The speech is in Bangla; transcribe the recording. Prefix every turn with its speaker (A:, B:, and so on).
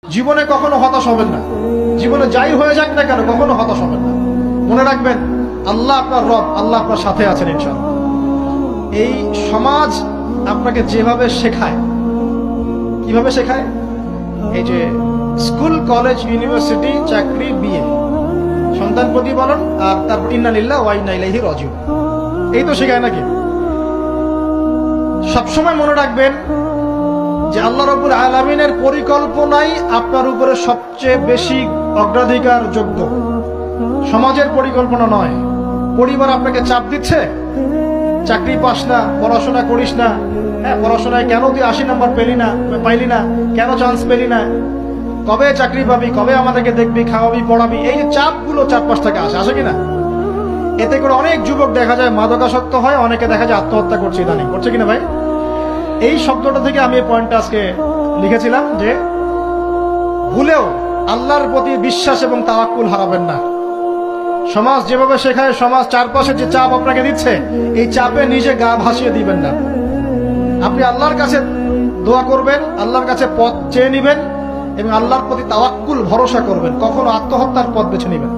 A: জীবনে কখনো হতাশ হবেন না। জীবনে যাই হয়ে যাক না কেন কখনো হতাশ হবেন না। মনে রাখবেন আল্লাহ আপনার রব, আল্লাহ আপনার সাথে আছেন ইনশাআল্লাহ। এই সমাজ আপনাকে যেভাবে শেখায়, কিভাবে শেখায়, এই যে স্কুল, কলেজ, ইউনিভার্সিটি, চাকরি, বিয়ে, সন্তান প্রতিপালন, আর তারপর ইন্না লিল্লাহি ওয়া ইন্না ইলাইহি রাজিউন, এই তো শেখায় নাকি? সবসময় মনে রাখবেন যে আল্লাহ রাব্বুল আলামিনের পরিকল্পনাই আপনার উপরে সবচেয়ে বেশি অগ্রাধিকার যোগ্য, সমাজের পরিকল্পনা নয়। পরিবার আপনাকে চাপ দিচ্ছে, চাকরি পাস না, পড়াশোনা করিস না, হ্যাঁ পড়াশোনায় কেন তুই 80 নাম্বার পাইলি না, কেন চান্স পেলি না, কবে চাকরি পাবি, কবে আমাদেরকে দেখবি, খাওয়াবি, পড়াবি, এই যে চাপগুলো চারপাশ থেকে আসে কিনা? এতে করে অনেক যুবক দেখা যায় মাদকাসক্ত হয়, অনেকে দেখা যায় আত্মহত্যা করছে, ইদানিং করছে কিনা ভাই? এই শব্দটা থেকে আমি এই পয়েন্টটা আজকে লিখেছিলাম যে ভুলেও আল্লাহর প্রতি বিশ্বাস এবং তাওয়াক্কুল হারাবেন না। সমাজ যেভাবে শেখায়, সমাজ চারপাশে যে চাপ আপনাকে দিচ্ছে, এই চাপে নিজে গা ভাসিয়ে দিবেন না। আপনি আল্লাহর কাছে দোয়া করবেন, আল্লাহর কাছে পথ চেয়ে নিবেন এবং আল্লাহর প্রতি তাওয়াক্কুল ভরসা করবেন, কখনো আত্মহত্যার পথ বেছে নিবেন।